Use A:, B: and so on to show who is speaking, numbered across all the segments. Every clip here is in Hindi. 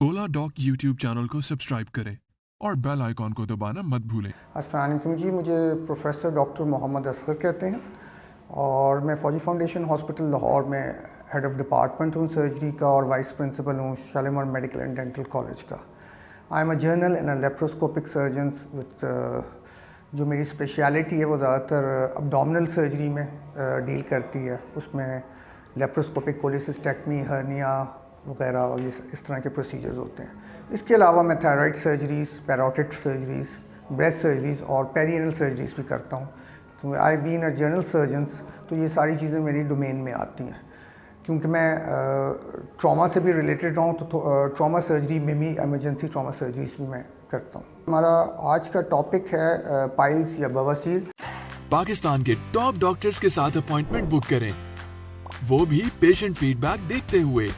A: ओला डॉक यूट्यूब चैनल को सब्सक्राइब करें और बेल आइकॉन को दबाना मत भूलें।
B: अस्सलाम वालेकुम जी, मुझे प्रोफेसर डॉक्टर मोहम्मद असगर कहते हैं और मैं फौजी फाउंडेशन हॉस्पिटल लाहौर में हेड ऑफ़ डिपार्टमेंट हूँ सर्जरी का और वाइस प्रिंसिपल हूँ Shalimar medical and dental college का। I am a general and a laparoscopic surgeon with जो मेरी स्पेशलिटी है वो ज़्यादातर अब्डोमिनल सर्जरी में डील करती है। उसमें लेप्रोस्कोपिक कोलिसिस्टेक्टमी, हर्निया वगैरह और ये इस तरह के प्रोसीजर्स होते हैं। इसके अलावा मैं thyroid surgeries, parotid surgeries, breast surgeries और पेरिएनल सर्जरीज़ भी करता हूँ। तो I been a general surgeons, तो ये सारी चीज़ें मेरी डोमेन में आती हैं। क्योंकि मैं ट्रॉमा से भी रिलेटेड रहा हूँ तो ट्रॉमा सर्जरी में भी, इमरजेंसी ट्रॉमा सर्जरीज भी मैं करता हूँ। हमारा आज का टॉपिक है पाइल्स या बवासीर।
A: पाकिस्तान के टॉप डॉक्टर्स के साथ अपॉइंटमेंट बुक करें, वो भी पेशेंट फीडबैक देखते हुए।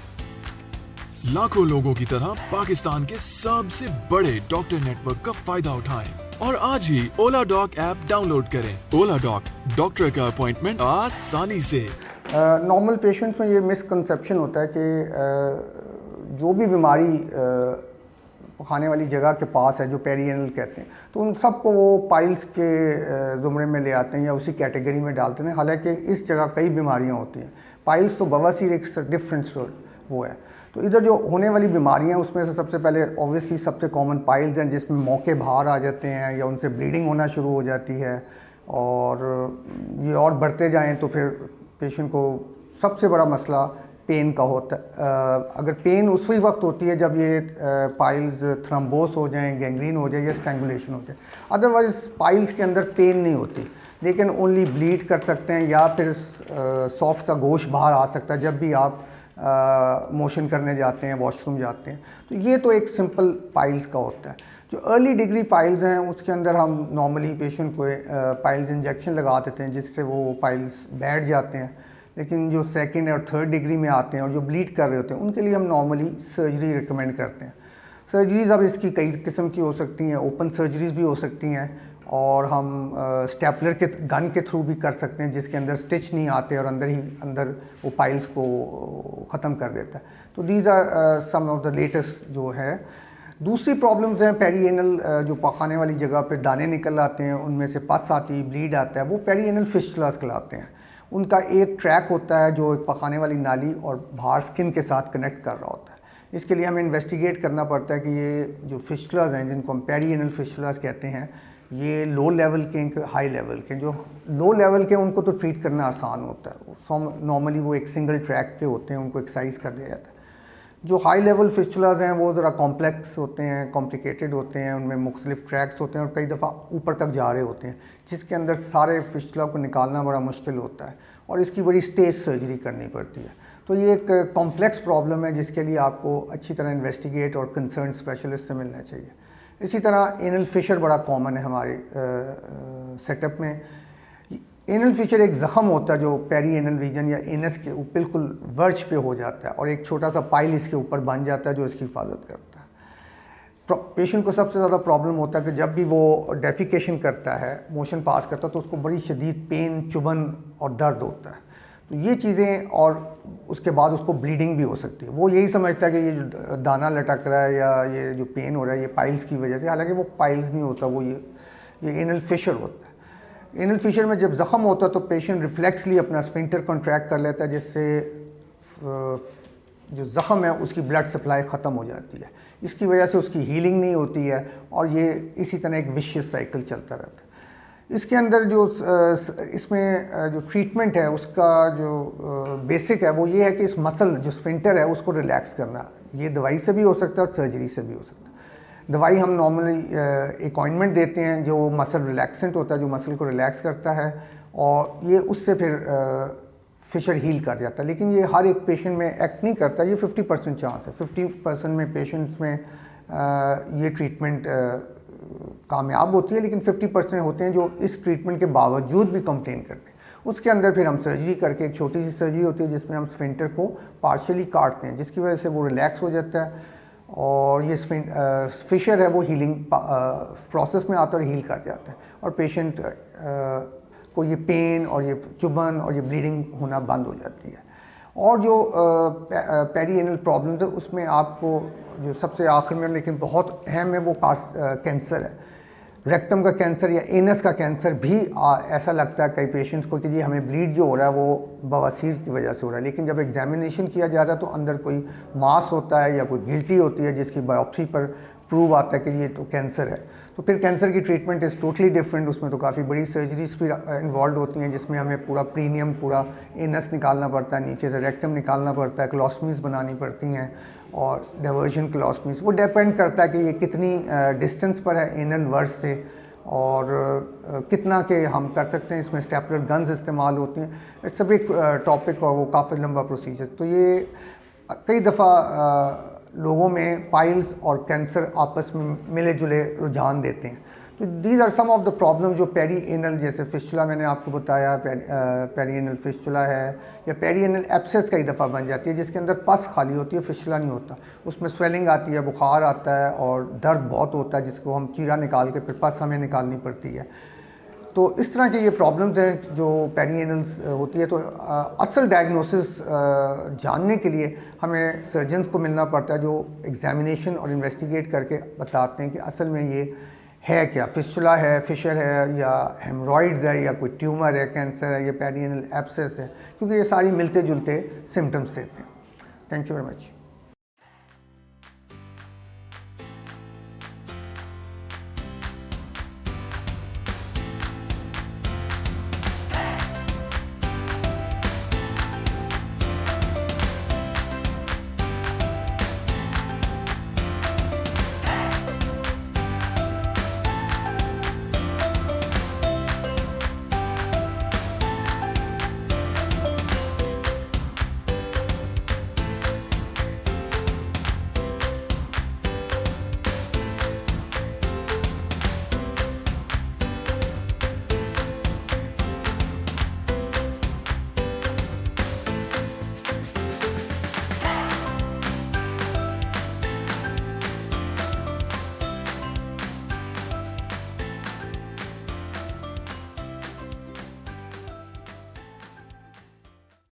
A: लाखों लोगों की तरह पाकिस्तान के सबसे बड़े डॉक्टर नेटवर्क का फायदा उठाएं और आज ही ओला डॉक ऐप डाउनलोड करें। ओला डॉक, डॉक्टर का अपॉइंटमेंट आसानी से।
B: नॉर्मल पेशेंट्स में ये मिसकंसेप्शन होता है कि जो भी बीमारी खाने वाली जगह के पास है, जो पेरिएनल कहते हैं, तो उन सबको वो पाइल्स के ज़ुमरे में ले आते हैं या उसी कैटेगरी में डालते हैं। हालांकि इस जगह कई बीमारियां होती हैं। पाइल्स तो बवासीर एक डिफरेंट वो है। तो इधर जो होने वाली बीमारियां, उसमें से सबसे पहले ऑब्वियसली सबसे कॉमन पाइल्स हैं, जिसमें मौके बाहर आ जाते हैं या उनसे ब्लीडिंग होना शुरू हो जाती है और ये और बढ़ते जाएं तो फिर पेशेंट को सबसे बड़ा मसला पेन का होता है। अगर पेन उसी वक्त होती है जब ये पाइल्स थ्रम्बोस हो जाएं, गैंग्रीन हो जाए या स्ट्रैंगुलेशन हो जाए। अदरवाइज पाइल्स के अंदर पेन नहीं होती, लेकिन ओनली ब्लीड कर सकते हैं या फिर सॉफ्ट सा गोश्त बाहर आ सकता है जब भी आप मोशन करने जाते हैं, वॉशरूम जाते हैं। तो ये तो एक सिंपल पाइल्स का होता है। जो अर्ली डिग्री पाइल्स हैं उसके अंदर हम नॉर्मली पेशेंट को पाइल्स इंजेक्शन लगा देते हैं जिससे वो पाइल्स बैठ जाते हैं। लेकिन जो सेकंड और थर्ड डिग्री में आते हैं और जो ब्लीड कर रहे होते हैं उनके लिए हम नॉर्मली सर्जरी रिकमेंड करते हैं। सर्जरीज़ अब इसकी कई किस्म की हो सकती हैं, ओपन सर्जरीज़ भी हो सकती हैं और हम स्टेपलर के गन के थ्रू भी कर सकते हैं जिसके अंदर स्टिच नहीं आते और अंदर वो पाइल्स को ख़त्म कर देता है। तो these are some of the latest जो है। दूसरी प्रॉब्लम्स हैं पेरिएनल, जो पखाने वाली जगह पे दाने निकल आते हैं, उनमें से पस आती है, ब्लीड आता है, वो पेरिएनल फिस्टुलास कहलाते हैं। उनका एक ट्रैक होता है जो एक पखाने वाली नाली और बाहर स्किन के साथ कनेक्ट कर रहा होता है। इसके लिए हमें इन्वेस्टिगेट करना पड़ता है कि ये जो फिस्टुलास हैं, जिनको हम पेरिएनल फिस्टुलास कहते हैं, ये लो लेवल के हैं, हाई लेवल के। जो लो लेवल के उनको तो ट्रीट करना आसान होता है, नॉर्मली वो एक सिंगल ट्रैक के होते हैं, उनको एक्सरसाइज कर दिया जाता है। जो हाई लेवल फिस्टुलास हैं वो ज़रा कॉम्प्लेक्स होते हैं, कॉम्प्लिकेटेड होते हैं, उनमें मुख्तलिफ ट्रैक्स होते हैं और कई दफ़ा ऊपर तक जा रहे होते हैं, जिसके अंदर सारे फिस्टुला को निकालना बड़ा मुश्किल होता है और इसकी बड़ी स्टेज सर्जरी करनी पड़ती है। तो ये एक कॉम्प्लेक्स प्रॉब्लम है जिसके लिए आपको अच्छी तरह इन्वेस्टिगेट और कंसर्न स्पेशलिस्ट से मिलना चाहिए। इसी तरह एनल फिशर बड़ा कॉमन है हमारे सेटअप में। एनल फिशर एक ज़ख़म होता है जो पेरिएनल रीजन या एनस के बिल्कुल वर्च पे हो जाता है और एक छोटा सा पाइल इसके ऊपर बन जाता है जो इसकी हिफाजत करता है। पेशेंट को सबसे ज़्यादा प्रॉब्लम होता है कि जब भी वो डेफिकेशन करता है, मोशन पास करता है, तो उसको बड़ी शदीद पेन, चुभन और दर्द होता है। तो ये चीज़ें, और उसके बाद उसको ब्लीडिंग भी हो सकती है। वो यही समझता है कि ये जो दाना लटक रहा है या ये जो पेन हो रहा है ये पाइल्स की वजह से, हालांकि वो पाइल्स नहीं होता, वो ये एनल फिशर होता है। एनल फिशर में जब ज़ख़म होता है तो पेशेंट रिफ्लेक्सली अपना स्फिंक्टर कॉन्ट्रैक्ट कर लेता है, जिससे जो ज़ख़म है उसकी ब्लड सप्लाई ख़त्म हो जाती है। इसकी वजह से उसकी हीलिंग नहीं होती है और ये इसी तरह एक विशियस साइकिल चलता रहता है। इसके अंदर जो इसमें जो ट्रीटमेंट है उसका जो बेसिक है वो ये है कि इस मसल जो स्फिंक्टर है उसको रिलैक्स करना। ये दवाई से भी हो सकता है और सर्जरी से भी हो सकता है। दवाई हम नॉर्मली एक ऑइंटमेंट देते हैं जो मसल रिलैक्सेंट होता है, जो मसल को रिलैक्स करता है और ये उससे फिर फिशर हील कर जाता है। लेकिन ये हर एक पेशेंट में एक्ट नहीं करता, ये 50% चांस है। 50% में पेशेंट्स में ये ट्रीटमेंट कामयाब होती है, लेकिन 50% होते हैं जो इस ट्रीटमेंट के बावजूद भी कंप्लेन करते हैं। उसके अंदर फिर हम सर्जरी करके, एक छोटी सी सर्जरी होती है जिसमें हम स्फिंक्टर को पार्शियली काटते हैं, जिसकी वजह से वो रिलैक्स हो जाता है और ये फिशर है वो हीलिंग प्रोसेस में आता है और हील कर जाता है और पेशेंट को ये पेन और ये चुभन और ये ब्लीडिंग होना बंद हो जाती है। और जो पेरिएनल प्रॉब्लम्स है उसमें आपको जो सबसे आखिर में लेकिन बहुत अहम है वो कैंसर है। रेक्टम का कैंसर या एनस का कैंसर भी ऐसा लगता है कई पेशेंट्स को कि जी हमें ब्लीड जो हो रहा है वो बवासीर की वजह से हो रहा है, लेकिन जब एग्जामिनेशन किया जाता है तो अंदर कोई मास होता है या कोई गिल्टी होती है जिसकी बायोप्सी पर प्रूव आता है कि ये तो कैंसर है। तो फिर कैंसर की ट्रीटमेंट इज़ टोटली डिफरेंट। उसमें तो काफ़ी बड़ी सर्जरीज भी इन्वॉल्व होती हैं जिसमें हमें पूरा प्रीनियम, पूरा एनस निकालना पड़ता है, नीचे से रेक्टम निकालना पड़ता है, क्लोस्टमीज बनानी पड़ती हैं और डाइवर्जन क्लोस्टमीज। वो डिपेंड करता है कि ये कितनी डिस्टेंस पर है एनल वर्स से और कितना के हम कर सकते हैं। इसमें स्टेपलर गन्स इस्तेमाल होती हैं। इट्स अ बिग टॉपिक और वो काफ़ी लंबा प्रोसीजर। तो ये कई दफ़ा लोगों में पाइल्स और कैंसर आपस में मिले जुले रुझान देते हैं। तो these are some of the problem जो पेरीएनल, जैसे फिस्टुला मैंने आपको बताया, पेरीएनल फिस्टुला है, या पेरीएनल एब्सेस कई दफ़ा बन जाती है जिसके अंदर पस खाली होती है, फिस्टुला नहीं होता। उसमें स्वेलिंग आती है, बुखार आता है और दर्द बहुत होता है जिसको हम चीरा निकाल के फिर पस हमें निकालनी पड़ती है। तो इस तरह के ये प्रॉब्लम्स हैं जो पेरिएनल्स होती है। तो असल डायग्नोसिस जानने के लिए हमें सर्जन्स को मिलना पड़ता है जो एग्जामिनेशन और इन्वेस्टिगेट करके बताते हैं कि असल में ये है क्या, फिस्टुला है, फिशर है, या हेमरॉइड्स है, या कोई ट्यूमर है, कैंसर है, या पेरिएनल एब्सेस है, क्योंकि ये सारी मिलते जुलते सिम्टम्स देते हैं। Thank you very much.